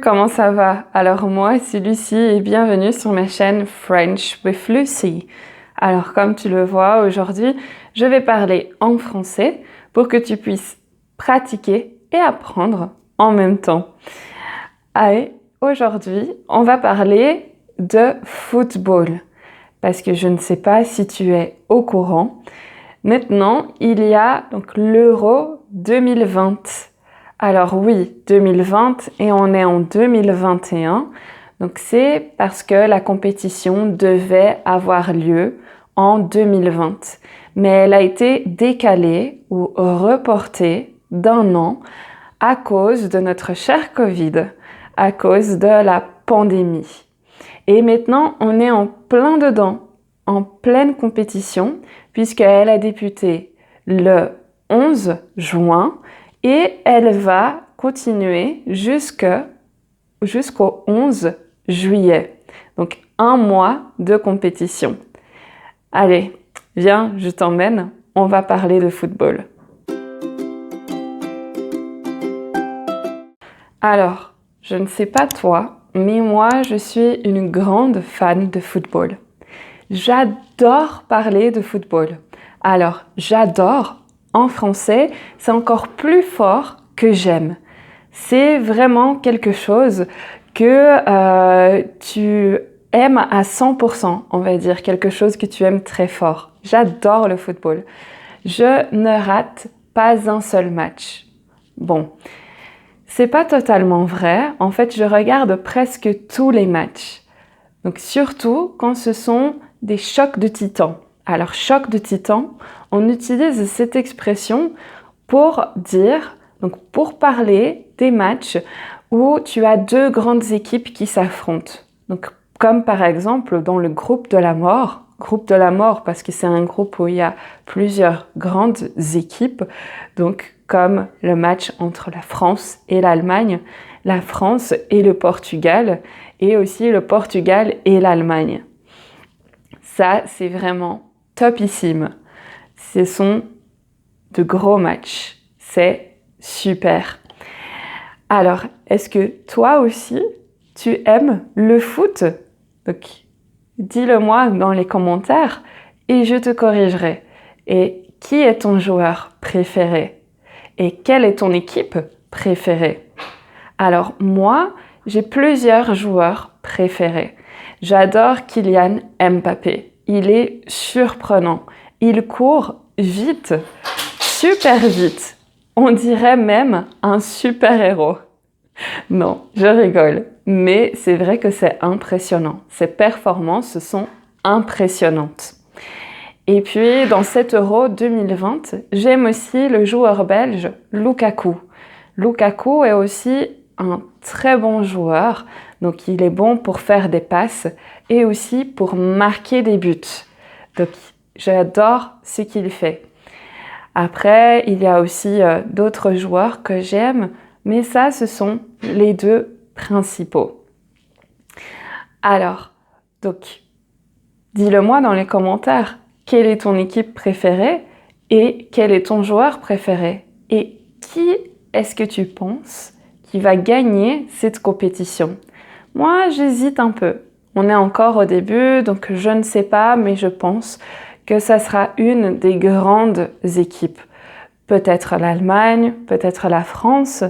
comment ça va? Alors moi, c'est Lucie et bienvenue sur ma chaîne French with Lucy. Alors comme tu le vois, aujourd'hui, je vais parler en français pour que tu puisses pratiquer et apprendre en même temps. Allez, aujourd'hui, on va parler de football parce que je ne sais pas si tu es au courant. Maintenant, il y a donc l'Euro 2020. Alors oui, 2020 et on est en 2021. Donc c'est parce que la compétition devait avoir lieu en 2020. Mais elle a été décalée ou reportée d'un an à cause de notre cher Covid, à cause de la pandémie. Et maintenant, on est en plein dedans, en pleine compétition, puisqu'elle a débuté le 11 juin et elle va continuer jusqu'au 11 juillet. Donc, un mois de compétition. Allez, viens, je t'emmène, on va parler de football. Alors, je ne sais pas toi, mais moi, je suis une grande fan de football. J'adore parler de football. Alors, j'adore, en français, c'est encore plus fort que j'aime. C'est vraiment quelque chose que tu aimes à 100%, on va dire, quelque chose que tu aimes très fort. J'adore le football. Je ne rate pas un seul match. Bon, c'est pas totalement vrai. En fait, je regarde presque tous les matchs. Donc, surtout quand ce sont des chocs de titans. Alors, choc de titans, on utilise cette expression pour dire, donc pour parler des matchs où tu as deux grandes équipes qui s'affrontent. Donc, comme par exemple dans le groupe de la mort parce que c'est un groupe où il y a plusieurs grandes équipes, donc comme le match entre la France et l'Allemagne, la France et le Portugal, et aussi le Portugal et l'Allemagne. Ça, c'est vraiment topissime. Ce sont de gros matchs. C'est super. Alors, est-ce que toi aussi, tu aimes le foot? Donc, dis-le moi dans les commentaires et je te corrigerai. Et qui est ton joueur préféré? Et quelle est ton équipe préférée? Alors, moi, j'ai plusieurs joueurs préférés. J'adore Kylian Mbappé. Il est surprenant. Il court vite, super vite. On dirait même un super-héros. Non, je rigole. Mais c'est vrai que c'est impressionnant. Ses performances sont impressionnantes. Et puis, dans cet Euro 2020, j'aime aussi le joueur belge Lukaku. Lukaku est aussi un très bon joueur, donc il est bon pour faire des passes et aussi pour marquer des buts. Donc j'adore ce qu'il fait. Après, il y a aussi d'autres joueurs que j'aime, mais ça, ce sont les deux principaux. Alors, donc, dis-le-moi dans les commentaires, quelle est ton équipe préférée et quel est ton joueur préféré? Et qui est-ce que tu penses qui va gagner cette compétition? Moi, j'hésite un peu. On est encore au début, donc je ne sais pas, mais je pense que ça sera une des grandes équipes. Peut-être l'Allemagne, peut-être la France,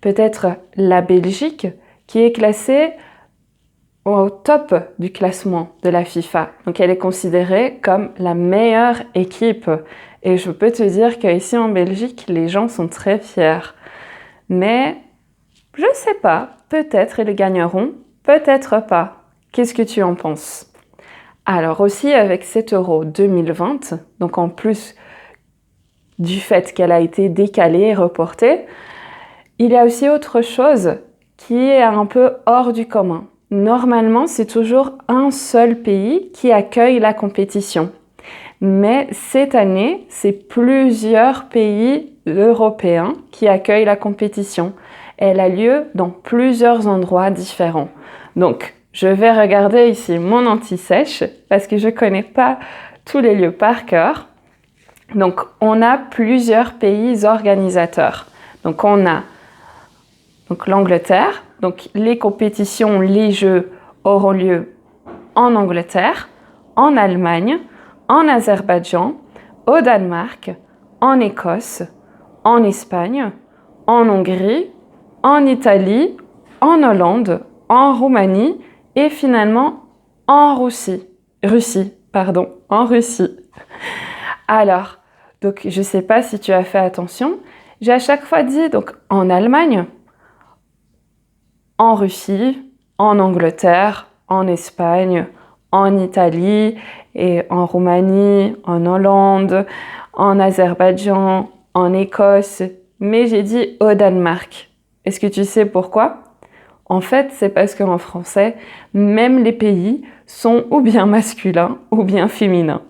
peut-être la Belgique, qui est classée au top du classement de la FIFA. Donc elle est considérée comme la meilleure équipe. Et je peux te dire qu'ici en Belgique, les gens sont très fiers. Mais je ne sais pas, peut-être ils gagneront, peut-être pas. Qu'est-ce que tu en penses? Alors aussi avec cet Euro 2020, donc en plus du fait qu'elle a été décalée et reportée, il y a aussi autre chose qui est un peu hors du commun. Normalement, c'est toujours un seul pays qui accueille la compétition. Mais cette année, c'est plusieurs pays européens qui accueillent la compétition. Elle a lieu dans plusieurs endroits différents. Donc, je vais regarder ici mon anti-sèche parce que je ne connais pas tous les lieux par cœur. Donc, on a plusieurs pays organisateurs. Donc, on a l'Angleterre, donc les compétitions, les jeux auront lieu en Angleterre, en Allemagne, en Azerbaïdjan, au Danemark, en Écosse, en Espagne, en Hongrie, en Italie, en Hollande, en Roumanie et finalement en Russie. En Russie. Alors, donc je ne sais pas si tu as fait attention, j'ai à chaque fois dit donc en Allemagne, en Russie, en Angleterre, en Espagne, en Italie et en Roumanie, en Hollande, en Azerbaïdjan, en Écosse, mais j'ai dit au Danemark. Est-ce que tu sais pourquoi? En fait, c'est parce qu'en français, même les pays sont ou bien masculins ou bien féminins.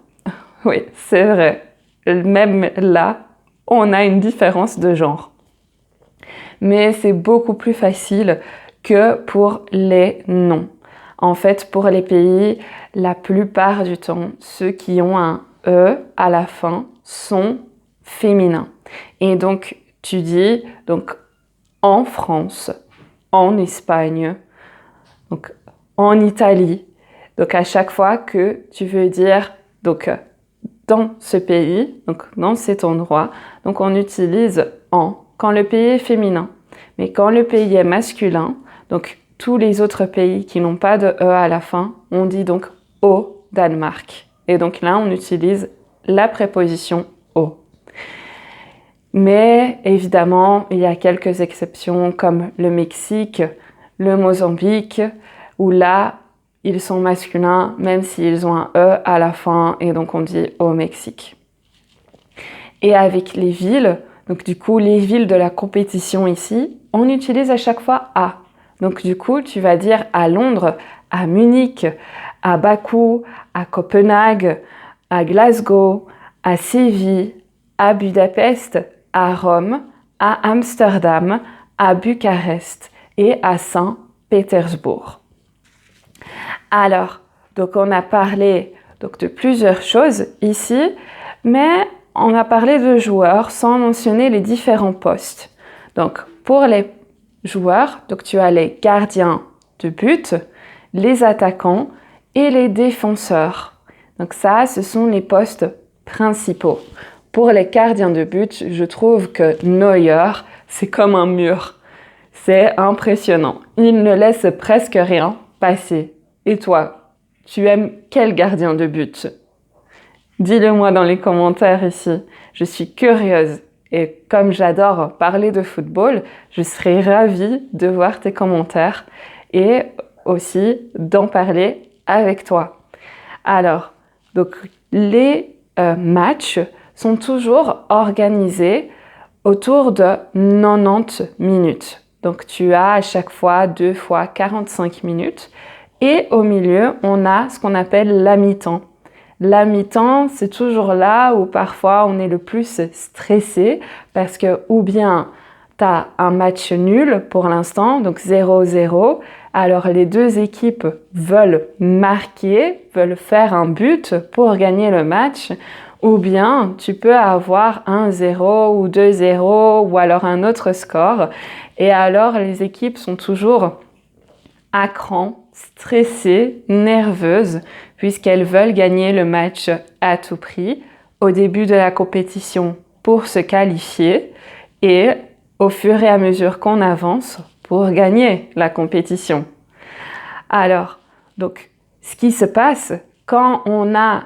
Oui, c'est vrai. Même là, on a une différence de genre. Mais c'est beaucoup plus facile que pour les noms. En fait, pour les pays, la plupart du temps, ceux qui ont un E à la fin sont féminins. Et donc, tu dis donc en France, en Espagne, donc en Italie. Donc, à chaque fois que tu veux dire donc dans ce pays, donc dans cet endroit, donc on utilise en quand le pays est féminin. Mais quand le pays est masculin, donc tous les autres pays qui n'ont pas de E à la fin, on dit donc au Danemark. Et donc là, on utilise la préposition au. Mais évidemment, il y a quelques exceptions comme le Mexique, le Mozambique, où là, ils sont masculins même s'ils ont un E à la fin et donc on dit au Mexique. Et avec les villes, donc du coup les villes de la compétition ici, on utilise à chaque fois à. Donc du coup tu vas dire à Londres, à Munich, à Bakou, à Copenhague, à Glasgow, à Séville, à Budapest, à Rome, à Amsterdam, à Bucarest et à Saint-Pétersbourg. Alors, donc on a parlé donc, de plusieurs choses ici, mais on a parlé de joueurs sans mentionner les différents postes. Donc, pour les joueurs, donc tu as les gardiens de but, les attaquants et les défenseurs. Donc ça, ce sont les postes principaux. Pour les gardiens de but, je trouve que Neuer, c'est comme un mur. C'est impressionnant. Il ne laisse presque rien passer. Et toi, tu aimes quel gardien de but? Dis-le-moi dans les commentaires ici. Je suis curieuse et comme j'adore parler de football, je serais ravie de voir tes commentaires et aussi d'en parler avec toi. Alors, donc les matchs sont toujours organisés autour de 90 minutes. Donc tu as à chaque fois 2 fois 45 minutes. Et au milieu, on a ce qu'on appelle la mi-temps. La mi-temps, c'est toujours là où parfois on est le plus stressé parce que ou bien tu as un match nul pour l'instant, donc 0-0. Alors les deux équipes veulent marquer, veulent faire un but pour gagner le match. Ou bien tu peux avoir 1-0 ou 2-0 ou alors un autre score. Et alors les équipes sont toujours à cran, stressées, nerveuses, puisqu'elles veulent gagner le match à tout prix au début de la compétition pour se qualifier et au fur et à mesure qu'on avance pour gagner la compétition. Alors, donc, ce qui se passe quand on a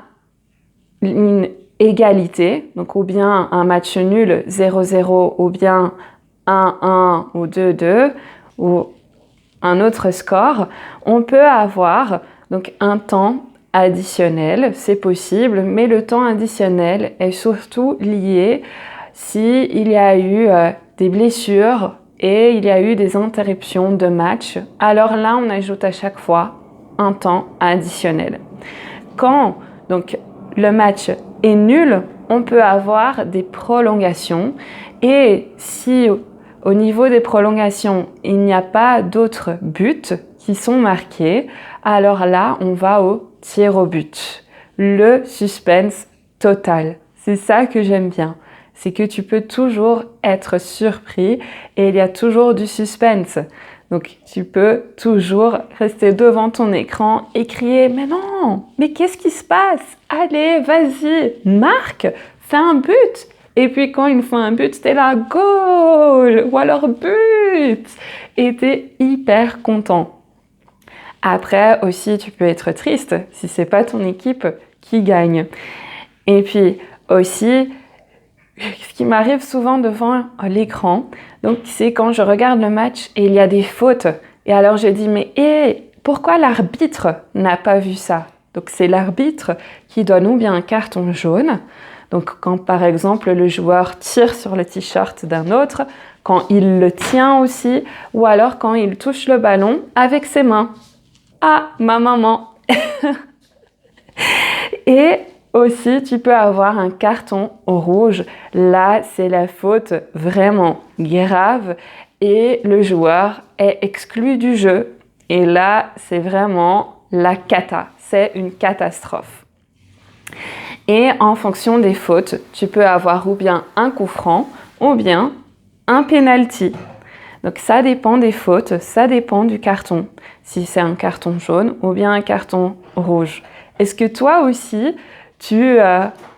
une égalité, donc ou bien un match nul 0-0 ou bien 1-1 ou 2-2 ou un autre score, on peut avoir donc un temps additionnel, c'est possible, mais le temps additionnel est surtout lié s'il y a eu des blessures et il y a eu des interruptions de match. Alors là, on ajoute à chaque fois un temps additionnel. Quand donc le match est nul, on peut avoir des prolongations et si au niveau des prolongations, il n'y a pas d'autres buts qui sont marqués, alors là, on va au tir au but. Le suspense total. C'est ça que j'aime bien. C'est que tu peux toujours être surpris et il y a toujours du suspense. Donc, tu peux toujours rester devant ton écran et crier « Mais non, mais qu'est-ce qui se passe? Allez, vas-y, marque, fais un but !» Et puis, quand ils font un but, t'es là « Goal !» ou alors « But !» et t'es hyper content. Après, aussi, tu peux être triste si c'est pas ton équipe qui gagne. Et puis, aussi, ce qui m'arrive souvent devant l'écran, donc c'est quand je regarde le match et il y a des fautes. Et alors je dis, mais pourquoi l'arbitre n'a pas vu ça? Donc c'est l'arbitre qui donne ou bien un carton jaune, donc quand par exemple le joueur tire sur le t-shirt d'un autre, quand il le tient aussi, ou alors quand il touche le ballon avec ses mains. Ah, ma maman. Et aussi, tu peux avoir un carton rouge. Là, c'est la faute vraiment grave et le joueur est exclu du jeu. Et là, c'est vraiment la cata. C'est une catastrophe. Et en fonction des fautes, tu peux avoir ou bien un coup franc ou bien un penalty. Donc ça dépend des fautes, ça dépend du carton. Si c'est un carton jaune ou bien un carton rouge. Est-ce que toi aussi,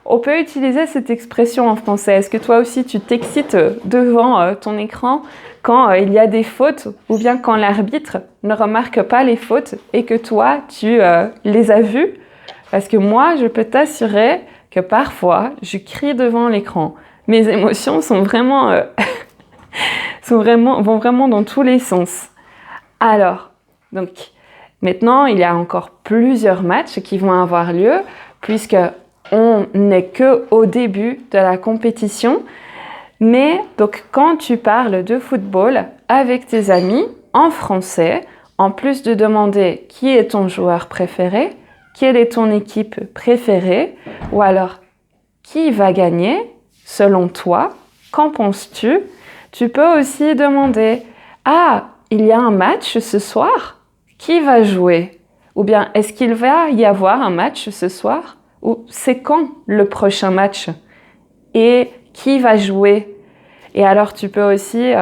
on peut utiliser cette expression en français. Est-ce que toi aussi, tu t'excites devant ton écran quand il y a des fautes ou bien quand l'arbitre ne remarque pas les fautes et que toi, tu les as vues? Parce que moi, je peux t'assurer que parfois, je crie devant l'écran. Mes émotions sont vraiment, vont vraiment dans tous les sens. Alors, donc, maintenant, il y a encore plusieurs matchs qui vont avoir lieu puisque on n'est qu'au début de la compétition. Mais donc, quand tu parles de football avec tes amis en français, en plus de demander qui est ton joueur préféré, quelle est ton équipe préférée, ou alors qui va gagner selon toi, qu'en penses-tu? Tu peux aussi demander « Ah, il y a un match ce soir? Qui va jouer? » Ou bien « Est-ce qu'il va y avoir un match ce soir? » Ou « C'est quand le prochain match? » Et qui va jouer? Et alors, tu peux aussi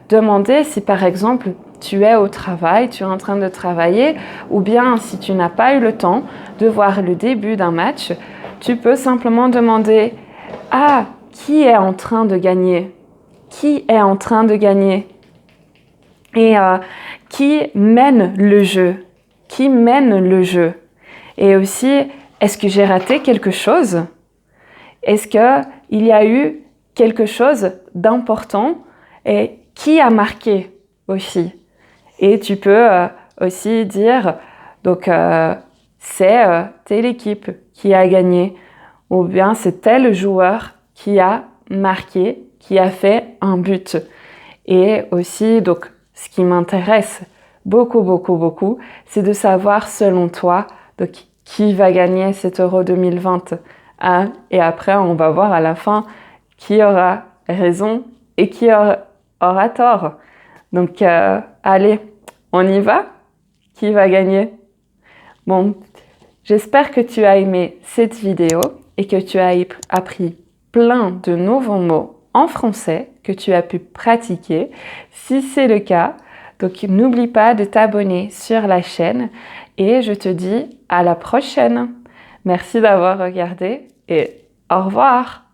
demander si, par exemple, tu es au travail, tu es en train de travailler, ou bien si tu n'as pas eu le temps de voir le début d'un match, tu peux simplement demander « Ah, qui est en train de gagner? Qui est en train de gagner? Et qui mène le jeu? Qui mène le jeu? Et aussi, est-ce que j'ai raté quelque chose? Est-ce qu'il y a eu quelque chose d'important? Et qui a marqué aussi? Et tu peux aussi dire, donc c'est telle équipe qui a gagné, ou bien c'est tel joueur qui a marqué, qui a fait un but. Et aussi, donc, ce qui m'intéresse beaucoup, c'est de savoir selon toi, donc, qui va gagner cet Euro 2020. Et après, on va voir à la fin qui aura raison et qui aura tort. Donc, allez, on y va? Qui va gagner? Bon, j'espère que tu as aimé cette vidéo et que tu as appris plein de nouveaux mots en français que tu as pu pratiquer. Si c'est le cas, donc n'oublie pas de t'abonner sur la chaîne et je te dis à la prochaine. Merci d'avoir regardé et au revoir.